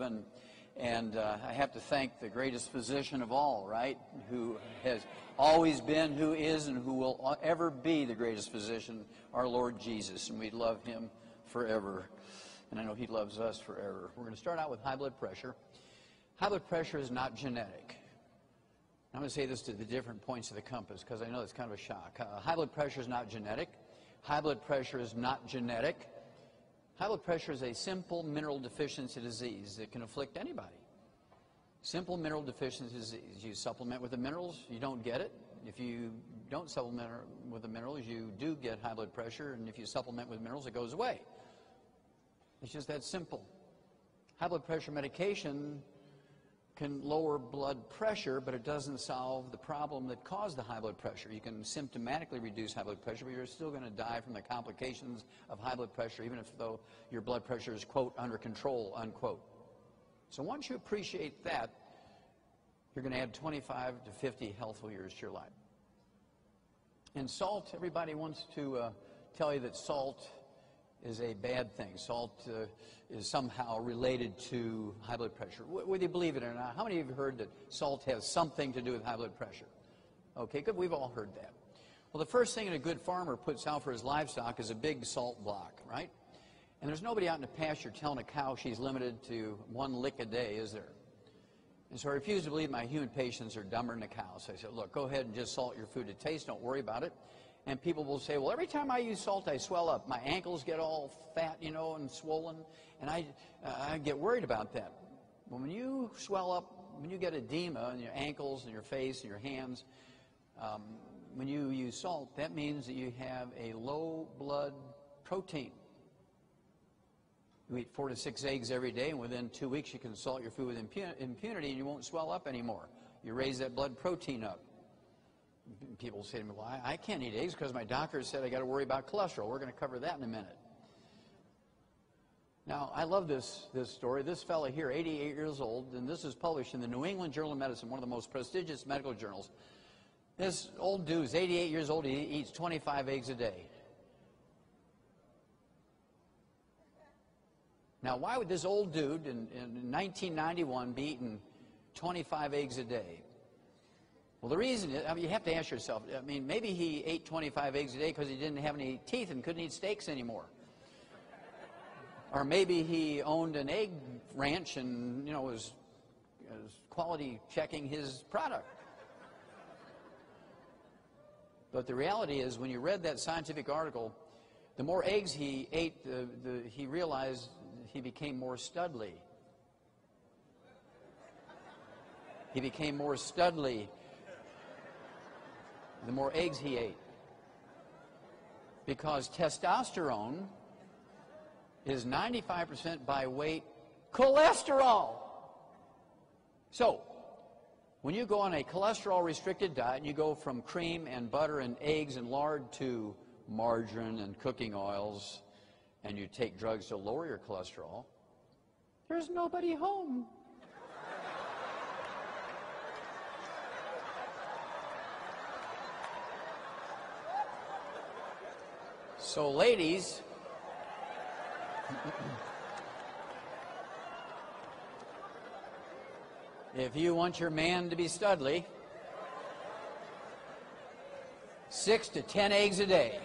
and I have to thank the greatest physician of all, right, who has always been, who is, and who will ever be the greatest physician, our Lord Jesus, and we love him forever, and I know he loves us forever. We're going to start out with high blood pressure. High blood pressure is not genetic. I'm going to say this to the different points of the compass because I know it's kind of a shock. High blood pressure is not genetic. High blood pressure is not genetic. High blood pressure is a simple mineral deficiency disease that can afflict anybody. Simple mineral deficiency disease. You supplement with the minerals, you don't get it. If you don't supplement with the minerals, you do get high blood pressure, and if you supplement with minerals, it goes away. It's just that simple. High blood pressure medication can lower blood pressure, but it doesn't solve the problem that caused the high blood pressure. You can symptomatically reduce high blood pressure, but you're still going to die from the complications of high blood pressure, even if though your blood pressure is, quote, under control, unquote. So once you appreciate that, you're going to add 25 to 50 healthful years to your life. And salt, everybody wants to tell you that salt is a bad thing. Salt is somehow related to high blood pressure. Whether you believe it or not, how many of you have heard that salt has something to do with high blood pressure? Okay, good. We've all heard that. Well, the first thing that a good farmer puts out for his livestock is a big salt block, right? And there's nobody out in the pasture telling a cow she's limited to 1 lick a day, is there? And so I refuse to believe my human patients are dumber than the cows. So I said, look, go ahead and just salt your food to taste. Don't worry about it. And people will say, well, every time I use salt, I swell up. My ankles get all fat, you know, and swollen, and I get worried about that. Well, when you swell up, when you get edema in your ankles and your face and your hands, when you use salt, that means that you have a low blood protein. You eat 4 to 6 eggs every day, and within 2 weeks you can salt your food with impunity, and you won't swell up anymore. You raise that blood protein up. People say to me, well, I can't eat eggs because my doctor said I got to worry about cholesterol. We're going to cover that in a minute. Now, I love this story. This fellow here, 88 years old, and this is published in the New England Journal of Medicine, one of the most prestigious medical journals. This old dude is 88 years old. He eats 25 eggs a day. Now, why would this old dude in 1991 be eating 25 eggs a day? Well, the reason is, I mean, you have to ask yourself, I mean, maybe he ate 25 eggs a day because he didn't have any teeth and couldn't eat steaks anymore. Or maybe he owned an egg ranch and, you know, was quality checking his product. But the reality is, when you read that scientific article, the more eggs he ate, he realized he became more studly. He became more studly the more eggs he ate. Because testosterone is 95% by weight cholesterol. So, when you go on a cholesterol-restricted diet and you go from cream and butter and eggs and lard to margarine and cooking oils, and you take drugs to lower your cholesterol, there's nobody home. So, ladies, if you want your man to be studly, 6 to 10 eggs a day.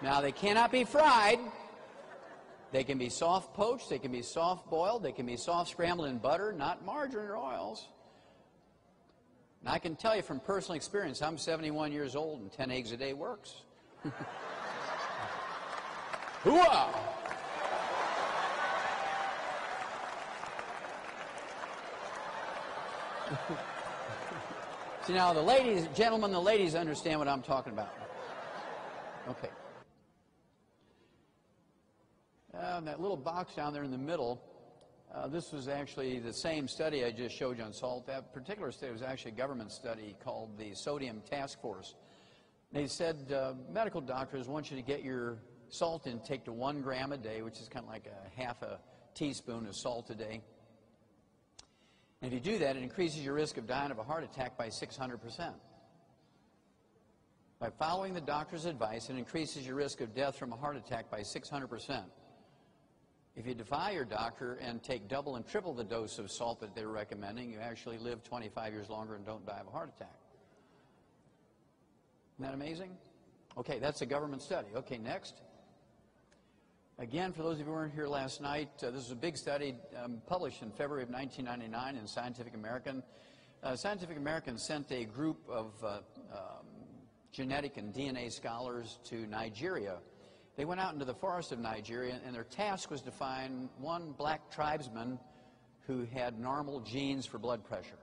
Now, they cannot be fried. They can be soft poached, they can be soft boiled, they can be soft scrambled in butter, not margarine or oils. And I can tell you from personal experience, I'm 71 years old and 10 eggs a day works. Hooah! See, now the ladies, gentlemen, the ladies understand what I'm talking about. Okay. That little box down there in the middle, this was actually the same study I just showed you on salt. That particular study was actually a government study called the Sodium Task Force. They said medical doctors want you to get your salt intake to 1 gram a day, which is kind of like a half a teaspoon of salt a day. And if you do that, it increases your risk of dying of a heart attack by 600%. By following the doctor's advice, it increases your risk of death from a heart attack by 600%. If you defy your doctor and take double and triple the dose of salt that they're recommending, you actually live 25 years longer and don't die of a heart attack. Isn't that amazing? Okay, that's a government study. Okay, next. Again, for those of you who weren't here last night, this is a big study published in February of 1999 in Scientific American. Scientific American sent a group of genetic and DNA scholars to Nigeria. They went out into the forest of Nigeria, and their task was to find one black tribesman who had normal genes for blood pressure.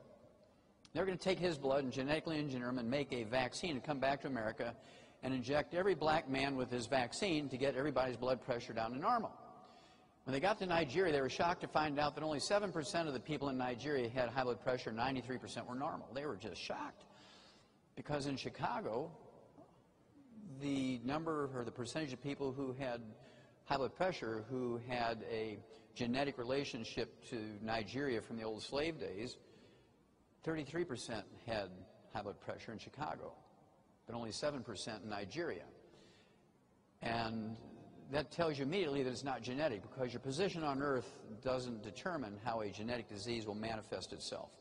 They're going to take his blood and genetically engineer him and make a vaccine and come back to America and inject every black man with his vaccine to get everybody's blood pressure down to normal. When they got to Nigeria, they were shocked to find out that only 7% of the people in Nigeria had high blood pressure, 93% were normal. They were just shocked, because in Chicago, the number or the percentage of people who had high blood pressure who had a genetic relationship to Nigeria from the old slave days, 33% had high blood pressure in Chicago, but only 7% in Nigeria. And that tells you immediately that it's not genetic, because your position on Earth doesn't determine how a genetic disease will manifest itself.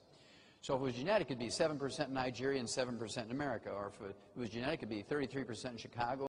So if it was genetic, it would be 7% in Nigeria and 7% in America. Or if it was genetic, it would be 33% in Chicago